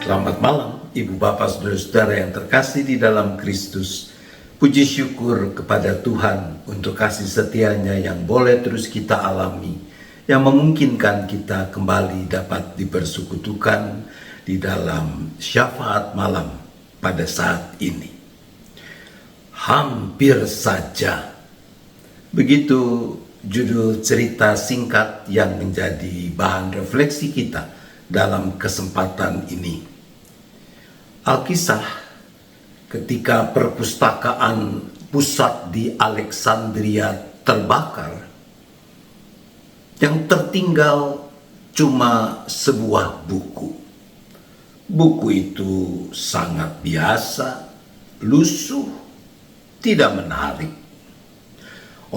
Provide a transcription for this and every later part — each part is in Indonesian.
Selamat malam, Ibu Bapak Saudara-saudara yang terkasih di dalam Kristus. Puji syukur kepada Tuhan untuk kasih setianya yang boleh terus kita alami, yang memungkinkan kita kembali dapat dipersekutukan di dalam syafaat malam pada saat ini. Hampir saja. Begitu judul cerita singkat yang menjadi bahan refleksi kita dalam kesempatan ini. Alkisah ketika perpustakaan pusat di Alexandria terbakar, yang tertinggal cuma sebuah buku. Buku itu sangat biasa, lusuh, tidak menarik.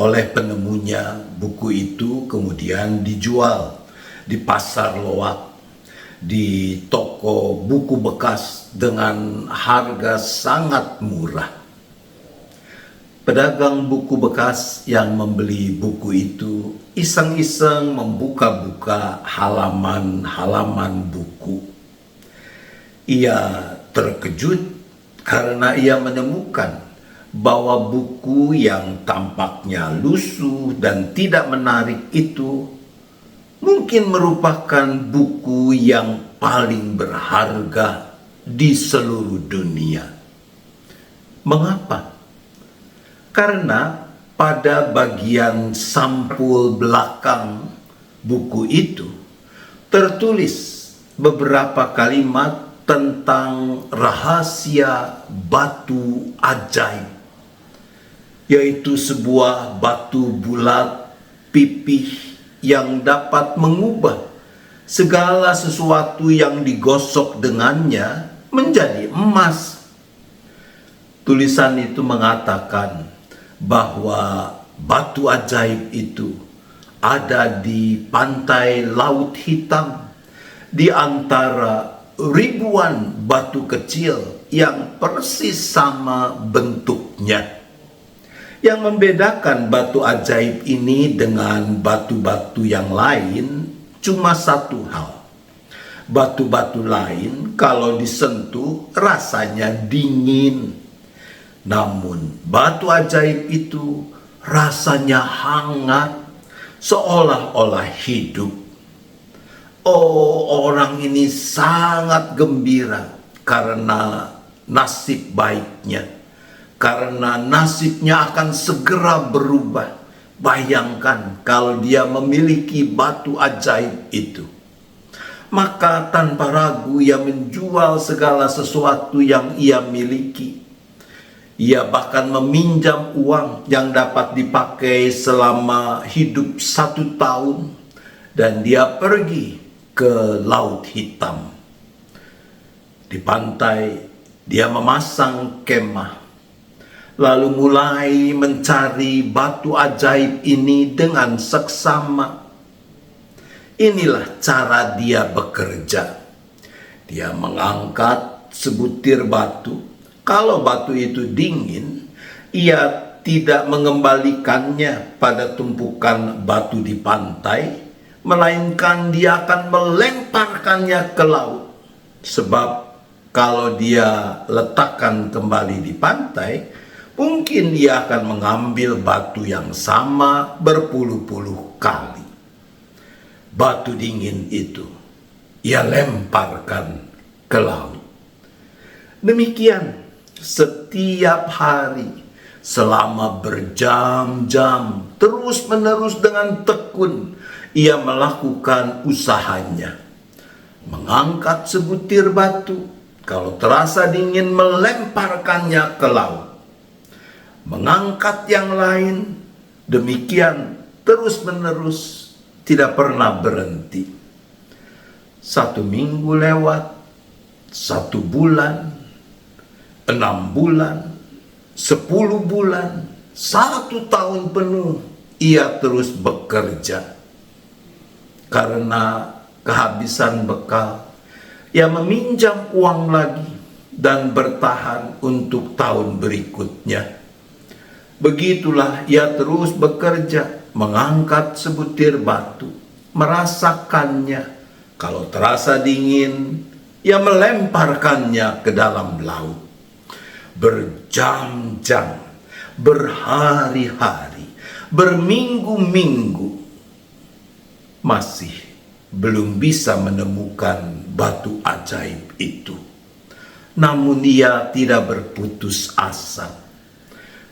Oleh penemunya, buku itu kemudian dijual di pasar loak, di toko buku bekas dengan harga sangat murah. Pedagang buku bekas yang membeli buku itu iseng-iseng membuka-buka halaman-halaman buku. Ia terkejut karena ia menemukan bahwa buku yang tampaknya lusuh dan tidak menarik itu mungkin merupakan buku yang paling berharga di seluruh dunia. Mengapa? Karena pada bagian sampul belakang buku itu tertulis beberapa kalimat tentang rahasia batu ajaib, yaitu sebuah batu bulat pipih yang dapat mengubah segala sesuatu yang digosok dengannya menjadi emas. Tulisan itu mengatakan bahwa batu ajaib itu ada di pantai Laut Hitam, di antara ribuan batu kecil yang persis sama bentuknya. Yang membedakan batu ajaib ini dengan batu-batu yang lain cuma satu hal. Batu-batu lain kalau disentuh rasanya dingin. Namun batu ajaib itu rasanya hangat, seolah-olah hidup. Oh, orang ini sangat gembira karena nasib baiknya. Karena nasibnya akan segera berubah. Bayangkan kalau dia memiliki batu ajaib itu. Maka tanpa ragu ia menjual segala sesuatu yang ia miliki. Ia bahkan meminjam uang yang dapat dipakai selama hidup 1 tahun. Dan dia pergi ke Laut Hitam. Di pantai dia memasang kemah, lalu mulai mencari batu ajaib ini dengan seksama. Inilah cara dia bekerja. Dia mengangkat sebutir batu. Kalau batu itu dingin, ia tidak mengembalikannya pada tumpukan batu di pantai, melainkan dia akan melemparkannya ke laut. Sebab kalau dia letakkan kembali di pantai, mungkin dia akan mengambil batu yang sama berpuluh-puluh kali. Batu dingin itu ia lemparkan ke laut. Demikian setiap hari selama berjam-jam, terus-menerus dengan tekun ia melakukan usahanya. Mengangkat sebutir batu, kalau terasa dingin melemparkannya ke laut. Mengangkat yang lain, demikian terus-menerus, tidak pernah berhenti. 1 minggu lewat, 1 bulan, 6 bulan, 10 bulan, 1 tahun penuh, ia terus bekerja. Karena kehabisan bekal, ia meminjam uang lagi dan bertahan untuk tahun berikutnya. Begitulah ia terus bekerja, mengangkat sebutir batu, merasakannya. Kalau terasa dingin, ia melemparkannya ke dalam laut. Berjam-jam, berhari-hari, berminggu-minggu, masih belum bisa menemukan batu ajaib itu. Namun ia tidak berputus asa.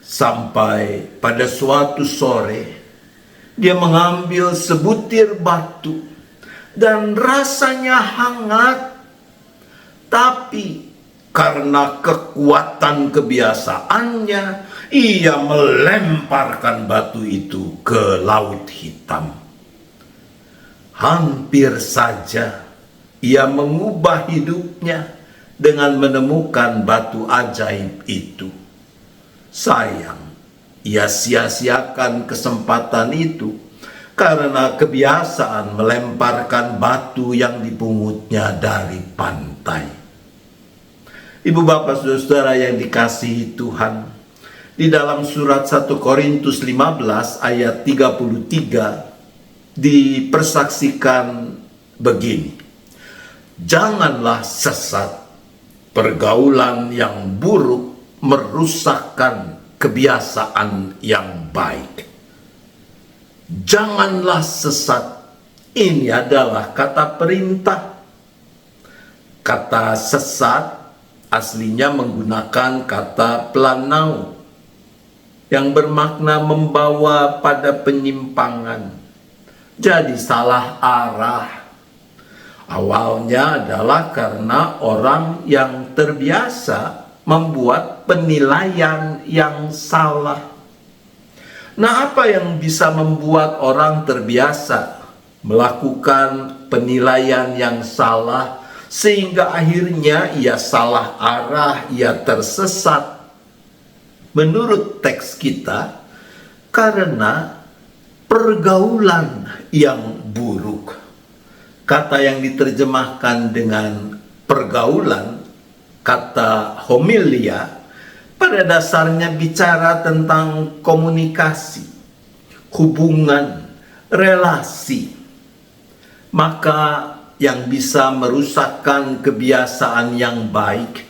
Sampai pada suatu sore, dia mengambil sebutir batu dan rasanya hangat. Tapi karena kekuatan kebiasaannya, ia melemparkan batu itu ke Laut Hitam. Hampir saja ia mengubah hidupnya dengan menemukan batu ajaib itu. Sayang, ia sia-siakan kesempatan itu karena kebiasaan melemparkan batu yang dipungutnya dari pantai. Ibu bapak saudara yang dikasihi Tuhan, di dalam surat 1 Korintus 15 ayat 33 dipersaksikan begini. Janganlah sesat, pergaulan yang buruk merusakkan kebiasaan yang baik. Janganlah sesat, ini adalah kata perintah. Kata sesat aslinya menggunakan kata planau yang bermakna membawa pada penyimpangan, jadi salah arah. Awalnya adalah karena orang yang terbiasa membuat penilaian yang salah. Nah, apa yang bisa membuat orang terbiasa melakukan penilaian yang salah sehingga akhirnya ia salah arah, ia tersesat? Menurut teks kita, karena pergaulan yang buruk. Kata yang diterjemahkan dengan pergaulan, kata homilia, pada dasarnya bicara tentang komunikasi, hubungan, relasi. Maka yang bisa merusakkan kebiasaan yang baik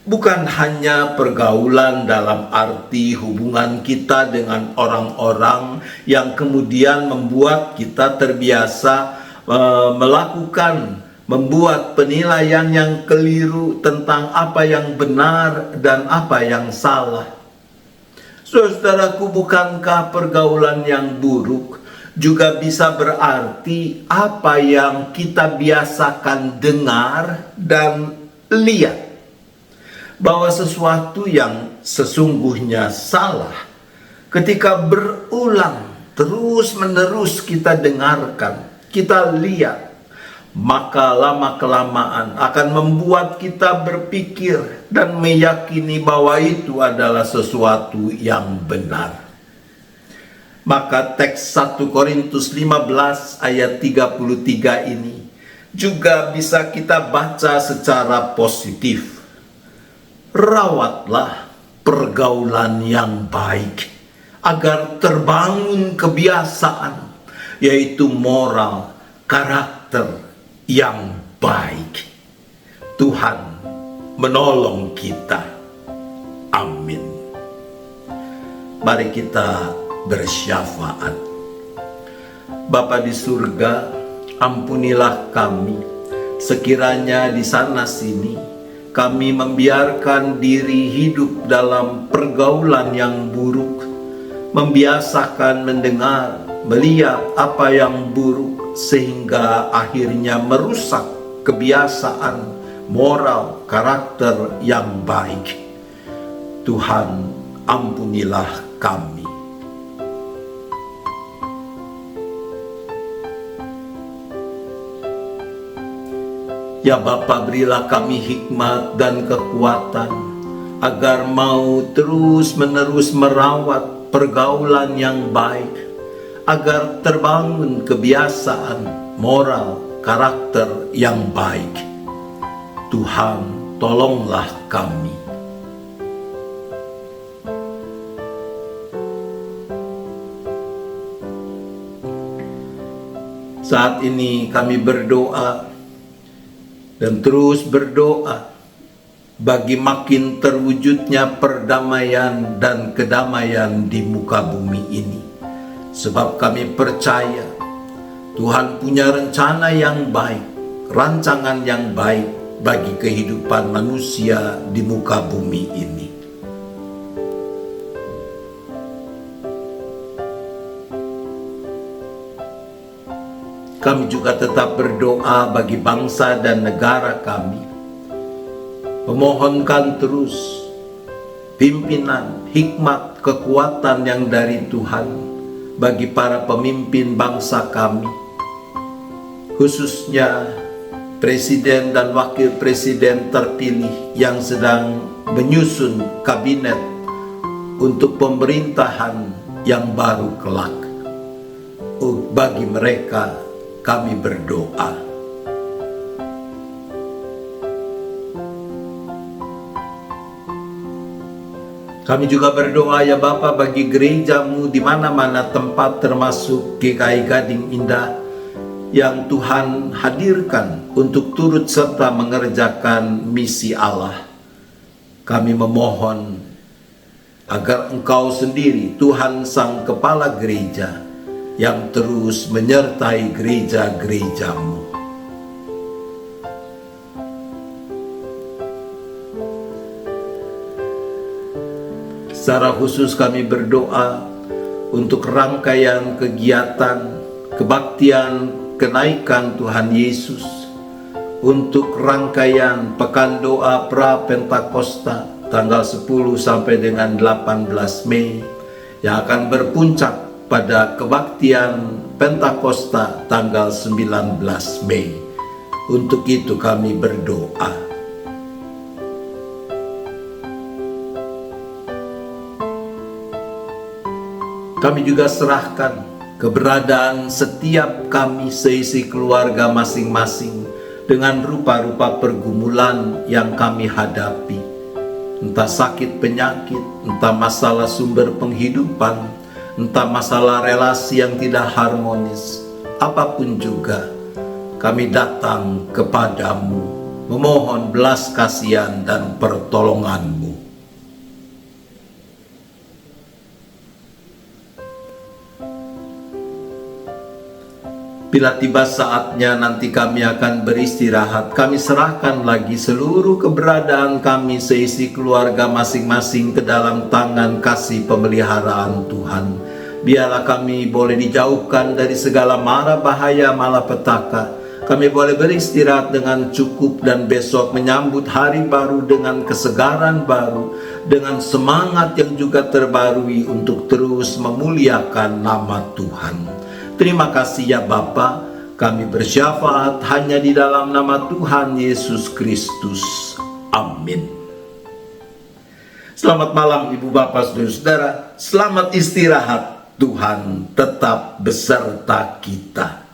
bukan hanya pergaulan dalam arti hubungan kita dengan orang-orang yang kemudian membuat kita terbiasa membuat penilaian yang keliru tentang apa yang benar dan apa yang salah. Saudaraku, bukankah pergaulan yang buruk juga bisa berarti apa yang kita biasakan dengar dan lihat? Bahwa sesuatu yang sesungguhnya salah, ketika berulang terus-menerus kita dengarkan, kita lihat, maka lama-kelamaan akan membuat kita berpikir dan meyakini bahwa itu adalah sesuatu yang benar. Maka teks 1 Korintus 15 ayat 33 ini juga bisa kita baca secara positif. Rawatlah pergaulan yang baik agar terbangun kebiasaan, yaitu moral, karakter yang baik. Tuhan menolong kita. Amin. Mari kita bersyafaat. Bapa di surga, ampunilah kami sekiranya di sana sini kami membiarkan diri hidup dalam pergaulan yang buruk, membiasakan mendengar, melihat apa yang buruk, sehingga akhirnya merusak kebiasaan, moral, karakter yang baik. Tuhan, ampunilah kami. Ya Bapa, berilah kami hikmat dan kekuatan agar mau terus-menerus merawat pergaulan yang baik, agar terbangun kebiasaan, moral, karakter yang baik. Tuhan, tolonglah kami. Saat ini kami berdoa, dan terus berdoa bagi makin terwujudnya perdamaian dan kedamaian di muka bumi ini. Sebab kami percaya Tuhan punya rencana yang baik, rancangan yang baik bagi kehidupan manusia di muka bumi ini. Kami juga tetap berdoa bagi bangsa dan negara kami, memohonkan terus pimpinan, hikmat, kekuatan yang dari Tuhan bagi para pemimpin bangsa kami, khususnya presiden dan wakil presiden terpilih yang sedang menyusun kabinet untuk pemerintahan yang baru kelak. Bagi mereka kami berdoa. Kami juga berdoa ya Bapa bagi gerejamu di mana-mana tempat, termasuk GKI Gading Indah yang Tuhan hadirkan untuk turut serta mengerjakan misi Allah. Kami memohon agar Engkau sendiri, Tuhan Sang Kepala Gereja, yang terus menyertai gereja-gerejamu. Secara khusus kami berdoa untuk rangkaian kegiatan kebaktian kenaikan Tuhan Yesus, untuk rangkaian Pekan Doa Pra Pentakosta tanggal 10 sampai dengan 18 Mei yang akan berpuncak pada kebaktian Pentakosta tanggal 19 Mei. Untuk itu kami berdoa. Kami juga serahkan keberadaan setiap kami seisi keluarga masing-masing dengan rupa-rupa pergumulan yang kami hadapi. Entah sakit penyakit, entah masalah sumber penghidupan, entah masalah relasi yang tidak harmonis, apapun juga, kami datang kepadamu, memohon belas kasihan dan pertolonganmu. Bila tiba saatnya nanti kami akan beristirahat, kami serahkan lagi seluruh keberadaan kami seisi keluarga masing-masing ke dalam tangan kasih pemeliharaan Tuhan. Biarlah kami boleh dijauhkan dari segala mara bahaya malapetaka. Kami boleh beristirahat dengan cukup dan besok menyambut hari baru dengan kesegaran baru, dengan semangat yang juga terbarui untuk terus memuliakan nama Tuhan. Terima kasih ya Bapa, kami bersyafaat hanya di dalam nama Tuhan Yesus Kristus. Amin. Selamat malam Ibu Bapak Saudara-saudara, selamat istirahat. Tuhan tetap beserta kita.